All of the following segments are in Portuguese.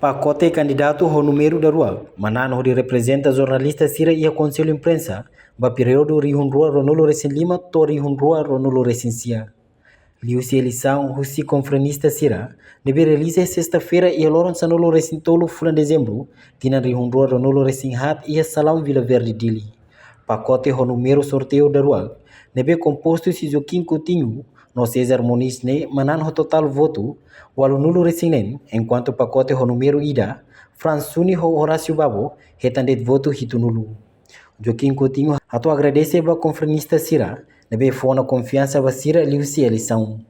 Pacote candidato ao número da rua, manano de representa jornalista Sira e a Conselho Imprensa, ba período rihunrua Ronolo Recém Lima, to rihunrua Ronolo Recensia. Liu-se eleição, o confrenista Sira, deve realizar sexta-feira e a Loron Sanolo Recintolo, fulan dezembro, tina rihunrua Ronolo Recém Hat e a Salão Vila Verde Dili. Pacote ao número sorteio da rua, deve composto se Joaquim Coutinho, no César Muniz ne manan ho total voto, walau nulo resinen, enquanto o pacote ho número ida, Fransuni ho Horácio Babo, retandet voto hitu nulo. Joaquim Coutinho ato agradece a confrenista Sira, nebe fona confiança ba Sira liu-se eleição.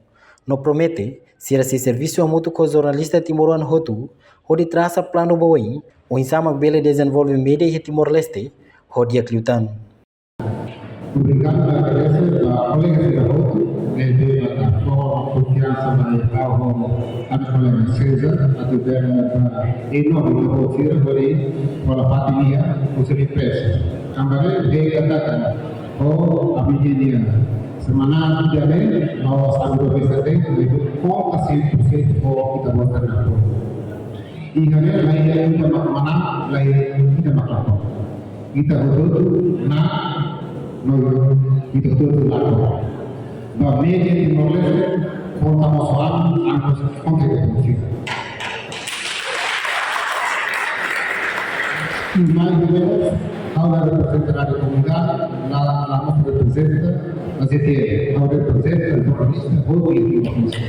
No promete, Sira se serviço a muito com jornalista Timoran Hotu, ho de traça plano boim, o insama bele desenvolve media e Timor-Leste, ho dia Cliutan. Obrigado, agradeço a colega Sira Hotu, de a confiança ao colega César, a tiver enorme o Sira, porém, para a pandemia, o seu impresso. Kembali dia katakan, oh abidnya semana jadi mau sambil bisa itu kok kasih oh kita buat apa? Ikannya lain kita mana lain kita makan. Kita betul na no kita betul lakukan. Bahwa media di Timor-Leste kota masalah angkut kontribusi. Ahora representará la comunidad, la nos representa, la CTL, ahora representa el jornalista, voto y el jornalista.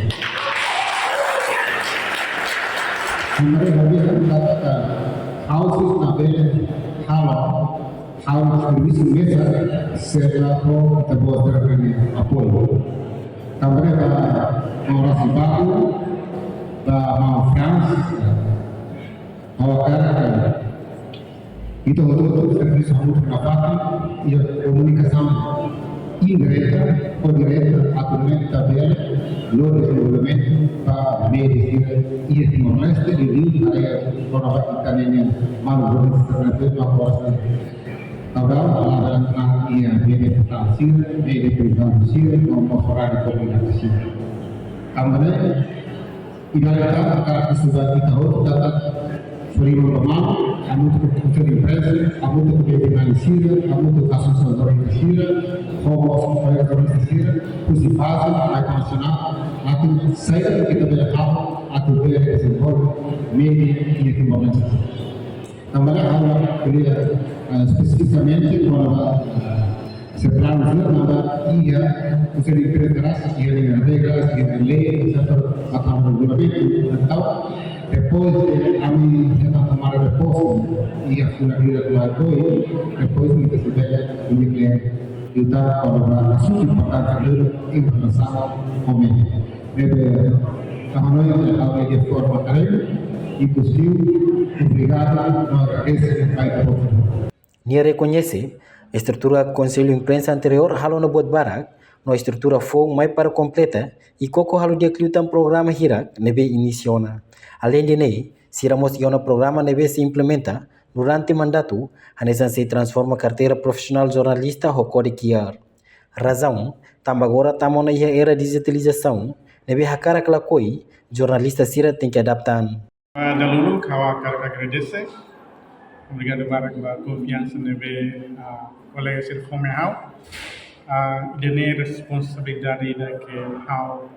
Hambari había mengatakan, houses nabil hal servisi mesa setelah kita buat terkini Apollo. Hambari mau rasi baku, mau France, mau Canada. Itu betul-betul serviço muito gravado e a comunicação indireta ou direta atualmente também no desenvolvimento para medicina e Timor-Leste e de área para a Itália malu bersesuaian dengan agora a ia media financeira, media financeira, como fora komunikasi. Kemudian ibaratnya kalau sudah kita dapat Frimo Romano, a muito cultura de empresa, a muito cultura de Sira, a muito associação de Sira, como organização de Sira, principais, a internacional, a tu sair do que tu berhak, a tu desenvolve media e equipamento. Também agora especificamente quando se planejou nada ia você empresa ia dengan regras, ia lei, atau regulamento, então depois kami datang kemarin repos ia sudah dilakukan depois kita sudah menyediakan kita pada suci perkara dulu internasional komen jadi kami yang ada di forma kali itu sih obrigado agradecer baik por Nia reconhece a estrutura Conselho Imprensa anterior halo no buat barak, no estrutura foi mais para completa e coco halo dia Cliutan programa hirak nebe iniciona. Além de này, se Ramos e o programa nebe se implementa durante mandato, Hanesan se transforma carteira profissional jornalista ao código QR. Razão, também agora estamos na era de digitalização, nebe hakara klakoi, jornalista Sira tem que adaptar. Dahulu kawa agradecer, obrigado para a confiança nebe colega Sir Fomehau. Dene responsabilidade da que hau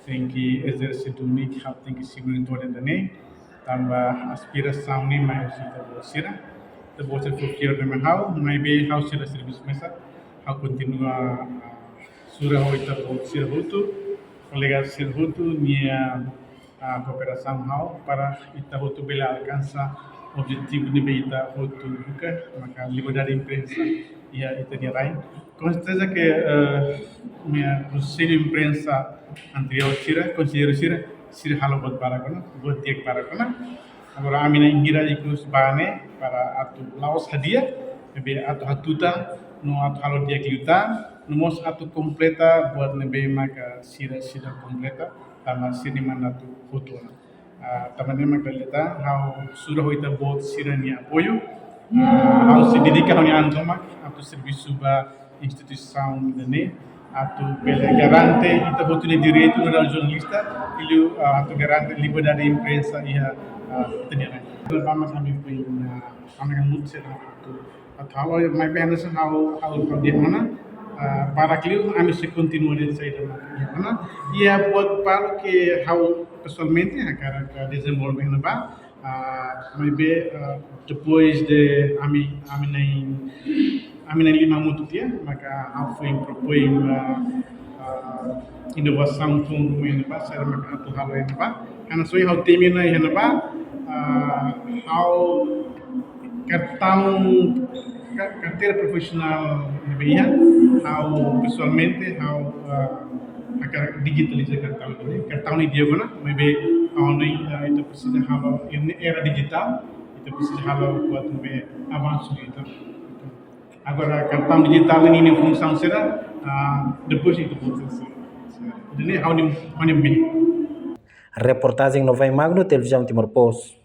tem que exercer dominik, hau tem que seguir em todo dene, tambah aspiração ni mai usita bosira, te bosir fukir deme hau, mai be hau sira serviço mesa, hau continua sura hoita bosir hutu, colega Sir Hutu nia cooperação hau para ita hutu bela alcança objetivo de ita hutu juga, maka liberdade imprensa ia ita nia lain. Com certeza que minha conselho imprensa anterior conselheiro Sira halo buat barakona, buat tiak barakona. Agora amina ingira ikus bane para atu laos hadiah, nebe atu hatuta, no atu halo tiak liuta, nomos atu completa buat nebe maka Sira completa, tama sini mana atu fotona. Tamannya maka leta, hau sudah hoita buat Sira ni apoio, hau sedidika hau ni antomak, atu serviço ba instituição dene atu pela garante ita botune direito do jornalista ilu atu garante liberdade imprensa ia teniran. Lama kami punya kami yang mut sih tu. Atau my parents how dia mana para clio kami se continua de sair da mana. Ia buat para que how pessoalmente agar desenvolver na ba. Maybe depois de ami nem lima muito dia, maka ao foi propõe inovação fundo na ba, será maka atu halo na ba. Karena soi how termina na ba, how carteira profissional na Bahia, how pessoalmente how agar digitalizar cartão ini dia guna, maybe online itu precisa halo ini era digital, itu precisa halo buat lebih avanço itu. Agora cartão digital ini fungsi será depois itu fungsi. Jadi hanya bem. Reportagem Nova Magno, Televisão Timor-Poste.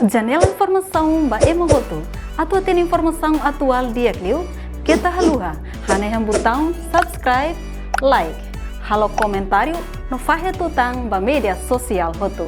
Janela informação ba emogoto atau tem informação atual dia kliu kita haluha hane botão subscribe like halo comentário no fahe tutang ba media sosial hotu.